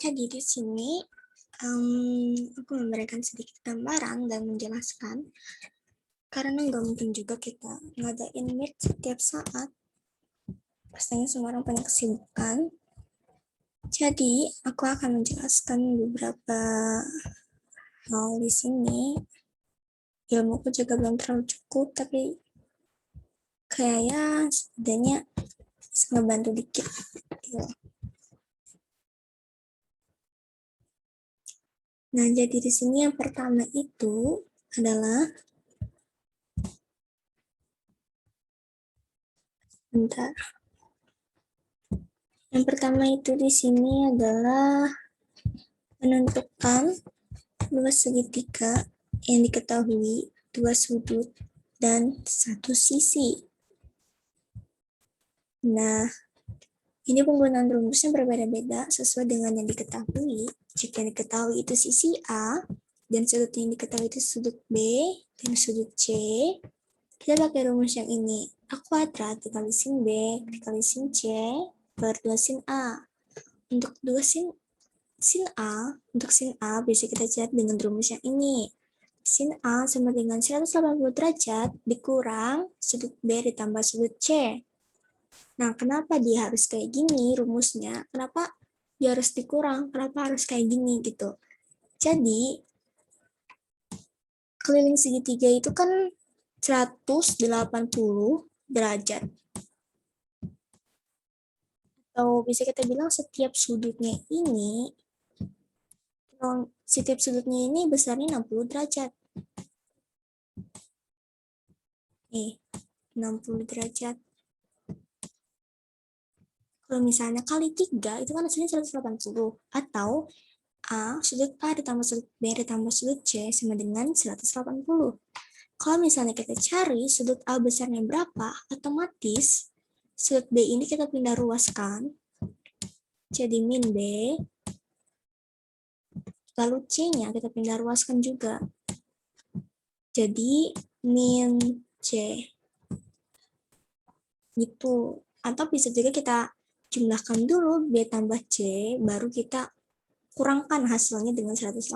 Jadi di sini aku memberikan sedikit gambaran dan menjelaskan karena nggak mungkin juga kita ngadain meet setiap saat. Pastinya semua orang punya kesibukan. Jadi aku akan menjelaskan beberapa hal di sini. Ilmuku juga belum terlalu cukup, tapi kayaknya setidaknya bisa ngebantu dikit. Gitu. Nah, jadi di sini yang pertama itu adalah bentar. Yang pertama itu di sini adalah menentukan dua segitiga yang diketahui dua sudut dan satu sisi. Nah, ini penggunaan rumusnya berbeda-beda sesuai dengan yang diketahui. Jika yang diketahui itu sisi A, dan sudut yang diketahui itu sudut B, dan sudut C, kita pakai rumus yang ini. A kuadrat dikali sin B, dikali sin C, per 2 sin A. Untuk sin A bisa kita cari dengan rumus yang ini. Sin A sama dengan 180 derajat dikurang sudut B ditambah sudut C. Nah, kenapa dia harus kayak gini rumusnya? Kenapa dia harus dikurang? Kenapa harus kayak gini gitu? Jadi, keliling segitiga itu kan 180 derajat. Atau bisa kita bilang setiap sudutnya ini besarnya 60 derajat. Nih, 60 derajat. Kalau misalnya kali 3, itu kan hasilnya 180. Atau sudut A ditambah sudut B ditambah sudut C sama dengan 180. Kalau misalnya kita cari sudut A besarnya berapa, otomatis sudut B ini kita pindah ruaskan. Jadi min B. Lalu C-nya kita pindah ruaskan juga. Jadi min C. Gitu. Atau bisa juga kita jumlahkan dulu B tambah C, baru kita kurangkan hasilnya dengan 180.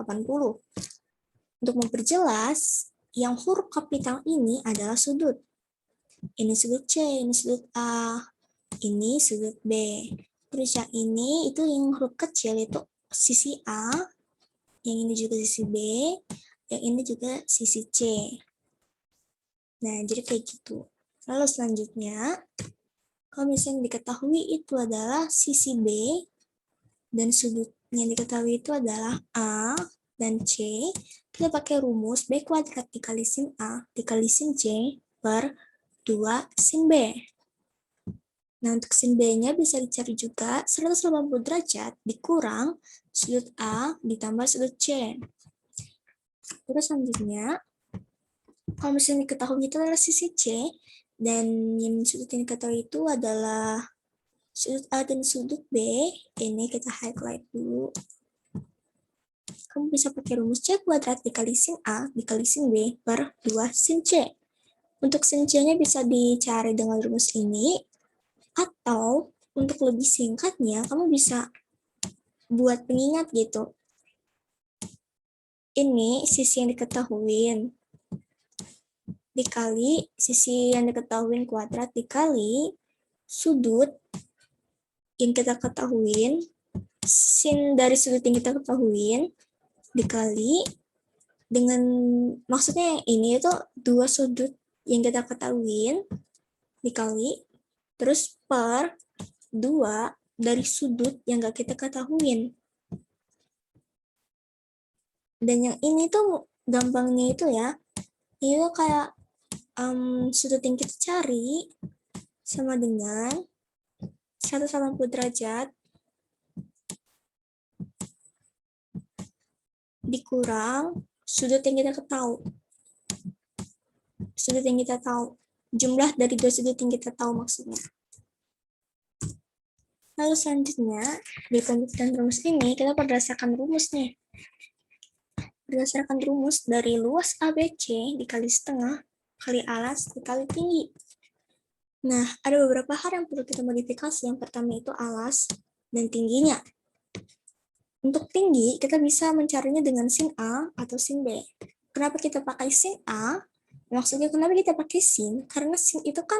Untuk memperjelas, yang huruf kapital ini adalah sudut. Ini sudut C, ini sudut A, ini sudut B. Terus yang ini itu yang huruf kecil itu sisi A, yang ini juga sisi B, yang ini juga sisi C. Nah, jadi kayak gitu. Lalu selanjutnya, kalau misalnya diketahui itu adalah sisi B, dan sudut yang diketahui itu adalah A dan C, kita pakai rumus B kuadrat dikali sin A dikali sin C per 2 sin B. Nah, untuk sin B-nya bisa dicari juga 180 derajat dikurang sudut A ditambah sudut C. Terus selanjutnya, kalau misalnya diketahui itu adalah sisi C, dan yang sudut yang diketahui itu adalah sudut A dan sudut B, ini kita highlight dulu. Kamu bisa pakai rumus C kuadrat dikali sin A dikali sin B per 2 sin C. Untuk sin C-nya bisa dicari dengan rumus ini, atau untuk lebih singkatnya, kamu bisa buat pengingat gitu. Ini sisi yang diketahui dikali sisi yang diketahui kuadrat dikali sudut yang kita ketahui, sin dari sudut yang kita ketahui dikali dengan, maksudnya yang ini itu dua sudut yang kita ketahui dikali terus per 2 dari sudut yang gak kita ketahui. Dan yang ini tuh gampangnya itu ya, ini tuh kayak sudut yang kita cari sama dengan 180 derajat dikurang sudut yang kita tahu. Sudut yang kita tahu. Jumlah dari dua sudut yang kita tahu maksudnya. Lalu selanjutnya, di pembentukan rumus ini, kita berdasarkan rumus nih. Berdasarkan rumus dari luas ABC dikali setengah kali alas dikali tinggi. Nah, ada beberapa hal yang perlu kita modifikasi. Yang pertama itu alas dan tingginya. Untuk tinggi, kita bisa mencarinya dengan sin A atau sin B. Kenapa kita pakai sin A? Maksudnya kenapa kita pakai sin? Karena sin itu kan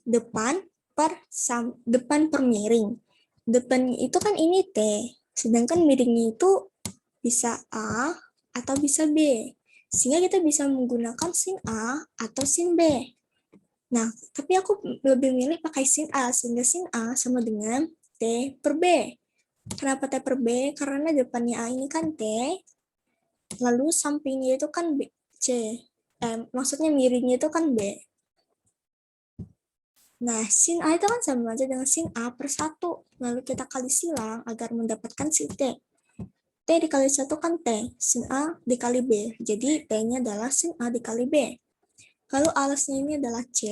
depan per miring. Depan itu kan ini T, sedangkan miringnya itu bisa A atau bisa B. Sehingga kita bisa menggunakan sin A atau sin B. Nah, tapi aku lebih milih pakai sin A, sehingga sin A sama dengan T per B. Kenapa T per B? Karena depannya A ini kan T, lalu sampingnya itu kan B, C. Maksudnya miringnya itu kan B. Nah, sin A itu kan sama aja dengan sin A per 1. Lalu kita kali silang agar mendapatkan sin T. T dikali 1 kan T, sin A dikali B. Jadi T-nya adalah sin A dikali B. Lalu alasnya ini adalah C.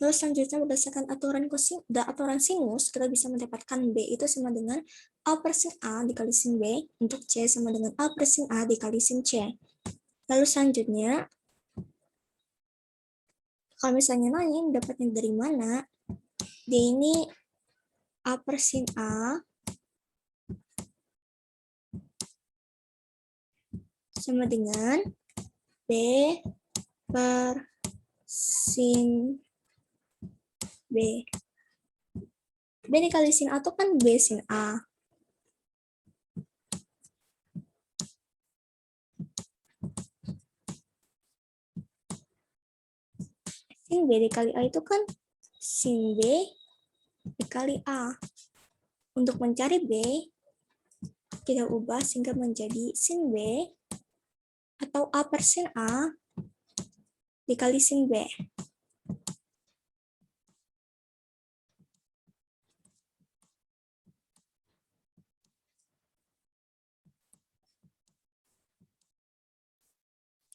Lalu selanjutnya berdasarkan aturan sinus, kita bisa mendapatkan B itu sama dengan A per sin A dikali sin B, untuk C sama dengan A per sin A dikali sin C. Lalu selanjutnya, kalau misalnya nanya dapatnya dari mana, D ini A per sin A sama dengan B per sin B. B dikali sin A itu kan B sin A. Sin B dikali A itu kan sin B dikali A. Untuk mencari B, kita ubah sehingga menjadi sin B atau A per sin A dikali sin B.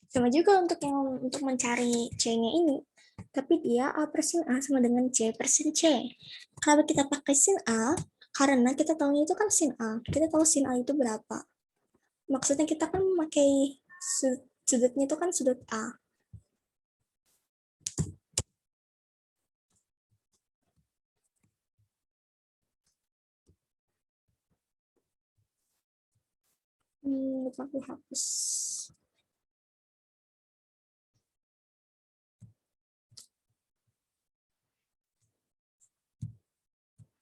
Sama juga untuk mencari C-nya ini. Tapi dia A per sin A sama dengan C per sin C. Kalau kita pakai sin A, karena kita tahunya itu kan sin A. Kita tahu sin A itu berapa. Maksudnya kita kan memakai sudutnya itu kan sudut A. Lupa aku hapus.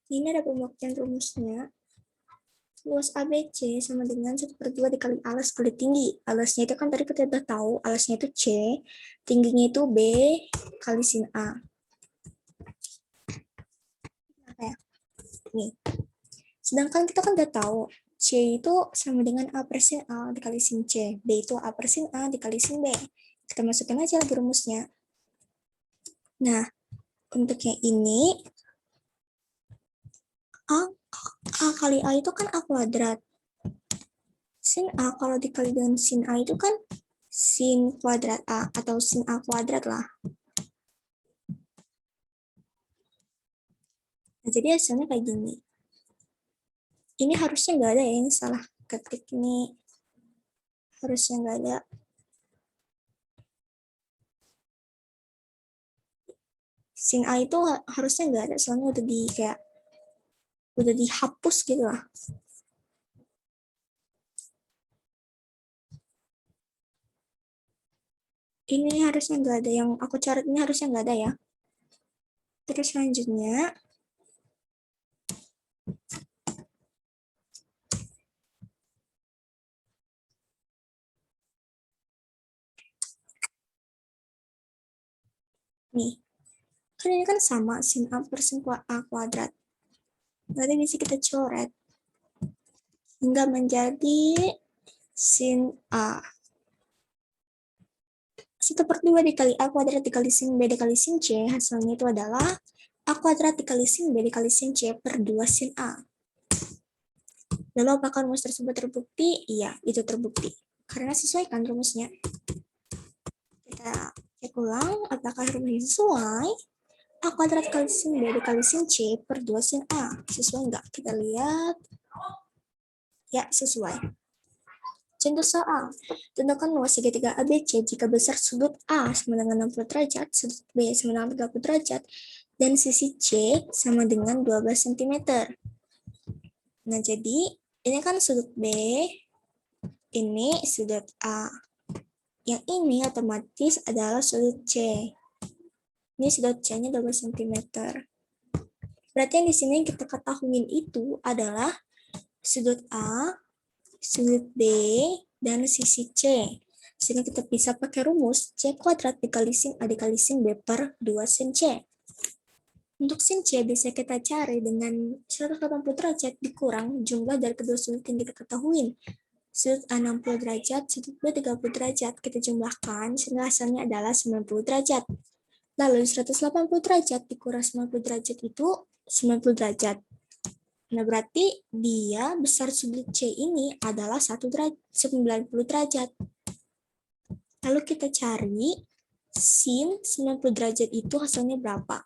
Ini ada pembuktian rumusnya. Luas ABC sama dengan 1/2 dikali alas kali tinggi. Alasnya itu kan tadi kita udah tahu, alasnya itu C, tingginya itu B kali sin A. Apa ya? Nih. Sedangkan kita kan udah tahu, C itu sama dengan A per sin A dikali sin C. B itu A per sin A dikali sin B. Kita masukin aja lagi rumusnya. Nah, untuk yang ini, A kali A itu kan A kuadrat. Sin A kalau dikali dengan sin A itu kan sin kuadrat A atau sin A kuadrat lah. Nah, jadi hasilnya kayak gini. Ini harusnya nggak ada ya, ini salah ketik ini. Harusnya nggak ada. Sin A itu harusnya nggak ada, soalnya udah dihapus gitu lah. Ini harusnya nggak ada, yang aku coret ini harusnya nggak ada ya. Terus selanjutnya, nih, kan ini kan sama sin A per sin A kuadrat. Nanti bisa kita coret hingga menjadi sin A. 1/2 dikali A kuadrat dikali sin B dikali sin C, hasilnya itu adalah A kuadrat dikali sin B dikali sin C per 2 sin A. Lalu apakah rumus tersebut terbukti? Iya, itu terbukti. Karena sesuai kan rumusnya. Kita cek ulang, apakah rumusnya sesuai? A kuadrat kali sin B dikali sin C per 2 sin A. Sesuai nggak? Kita lihat. Ya, sesuai. Contoh soal, tentukan luas segitiga ABC jika besar sudut A sama dengan 60 derajat, sudut B sama dengan 30 derajat, dan sisi C sama dengan 12 cm. Nah, jadi Ini kan sudut B, ini sudut A. Yang ini otomatis adalah sudut C. Ini sudut C-nya 12 cm. Berarti yang di sini yang kita ketahuin itu adalah sudut A, sudut B, dan sisi C. Sini kita bisa pakai rumus C kuadrat dikali sin A dikali sin B per 2 sin C. Untuk sin C bisa kita cari dengan 180 derajat dikurang jumlah dari kedua sudut yang kita ketahui. Sudut A 60 derajat, sudut B 30 derajat. Kita jumlahkan, sehingga hasilnya adalah 90 derajat. Lalu 180 derajat dikurang 90 derajat itu 90 derajat. Nah, berarti dia besar sudut C ini adalah 90 derajat. Lalu kita cari sin 90 derajat itu hasilnya berapa?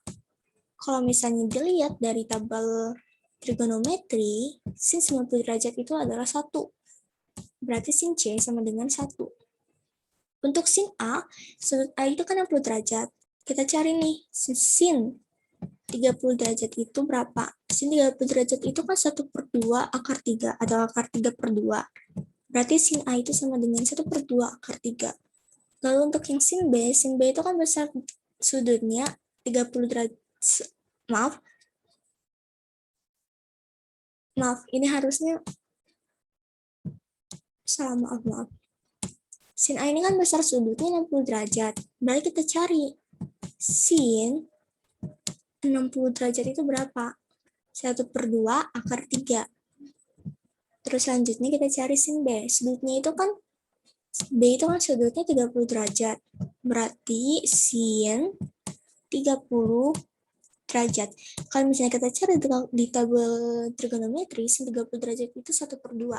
Kalau misalnya dilihat dari tabel trigonometri, sin 90 derajat itu adalah 1. Berarti sin C sama dengan 1. Untuk sin A, sudut A itu kan 60 derajat. Kita cari nih, sin 30 derajat itu berapa? Sin 30 derajat itu kan 1 per 2 akar 3 atau akar 3 per 2. Berarti sin A itu sama dengan 1 per 2 akar 3. Lalu untuk yang sin B itu kan besar sudutnya 30 derajat. Maaf, ini harusnya salah, maaf. Sin A ini kan besar sudutnya 60 derajat. Berarti kita cari sin 60 derajat itu berapa? 1 per 2 akar 3. Terus selanjutnya kita cari sin B. Sudutnya itu kan, B itu kan sudutnya 30 derajat. Berarti sin 30 derajat. Kalau misalnya kita cari di tabel trigonometri, sin 30 derajat itu 1 per 2.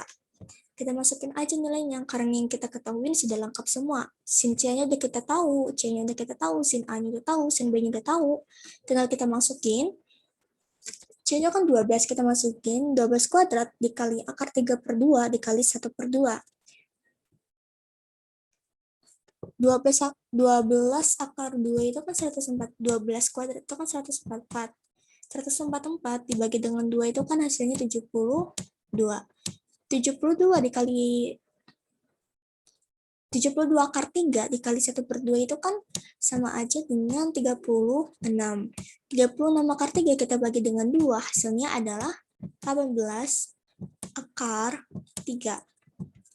Kita masukin aja nilainya, karena yang kita ketahui sudah lengkap semua. Sin C-nya udah kita tahu, C-nya udah kita tahu, sin A-nya udah tahu, sin B-nya udah tahu. Tinggal kita masukin, C-nya kan 12, kita masukin 12 kuadrat dikali akar 3 per 2 dikali 1 per 2. 12 akar 2 itu kan 104, 12 kuadrat itu kan 144. 144 dibagi dengan 2 itu kan hasilnya 72. 72 dikali 72 akar 3 dikali 1 per 2 itu kan sama aja dengan 36. 36 akar 3 kita bagi dengan 2, hasilnya adalah 18 akar 3.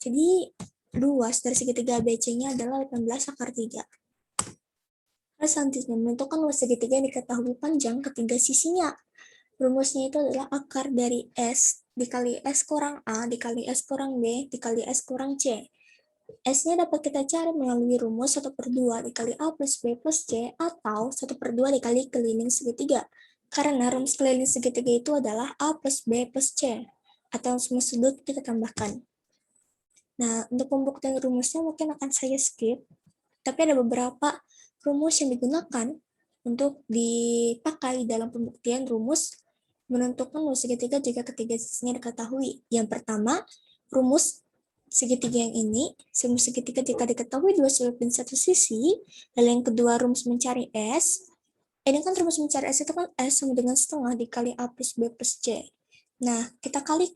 Jadi luas dari segitiga ABC-nya adalah 18 akar 3. Terus selanjutnya, menentukan luas segitiga yang diketahui panjang ketiga sisinya. Rumusnya itu adalah akar dari S dikali S kurang A dikali S kurang B dikali S kurang C. S-nya dapat kita cari melalui rumus 1 per 2 dikali A plus B plus C atau 1 per 2 dikali keliling segitiga. Karena rumus keliling segitiga itu adalah A plus B plus C. Atau semua sudut kita tambahkan. Nah, untuk pembuktian rumusnya mungkin akan saya skip. Tapi ada beberapa rumus yang digunakan untuk dipakai dalam pembuktian rumus menentukan luas segitiga jika ketiga sisinya diketahui. Yang pertama, rumus segitiga yang ini, rumus segitiga jika diketahui dua sudut dan satu sisi. Lalu yang kedua, rumus mencari S. Ini kan rumus mencari S itu kan S sama dengan setengah dikali A plus B plus C. Nah, kita kali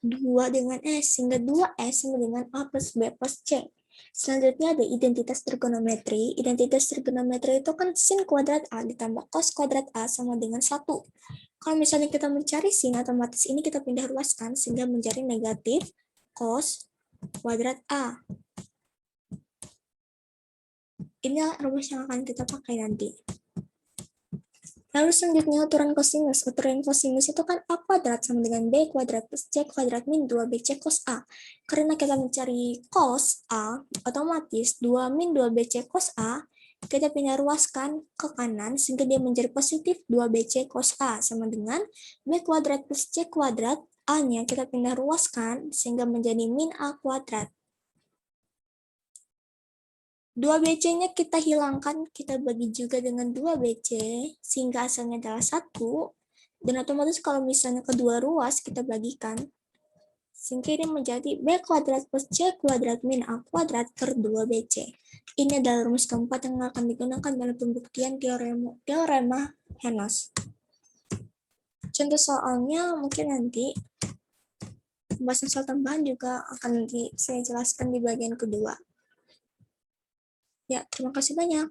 2 dengan S, sehingga 2S sama dengan A plus B plus C. Selanjutnya ada identitas trigonometri. Identitas trigonometri itu kan sin kuadrat A ditambah cos kuadrat A sama dengan 1. Kalau misalnya kita mencari sin, otomatis ini kita pindah ruaskan sehingga menjadi negatif cos kuadrat A. Ini rumus yang akan kita pakai nanti. Lalu selanjutnya aturan kosinus. Aturan kosinus itu kan A kuadrat sama dengan B kuadrat plus C kuadrat min 2BC cos A. Karena kita mencari cos A, otomatis 2 min 2BC cos A, kita pindah ruaskan ke kanan sehingga dia menjadi positif 2BC cos A sama dengan B kuadrat plus C kuadrat, A-nya kita pindah ruaskan sehingga menjadi min A kuadrat. 2BC-nya kita hilangkan, kita bagi juga dengan 2BC, sehingga hasilnya adalah 1, dan otomatis kalau misalnya kedua ruas, kita bagikan, sehingga ini menjadi B kuadrat plus C kuadrat min A kuadrat per 2BC. Ini adalah rumus keempat yang akan digunakan dalam pembuktian teorema Hennos. Contoh soalnya mungkin nanti pembahasan soal tambahan juga akan nanti saya jelaskan di bagian kedua. Ya, terima kasih banyak.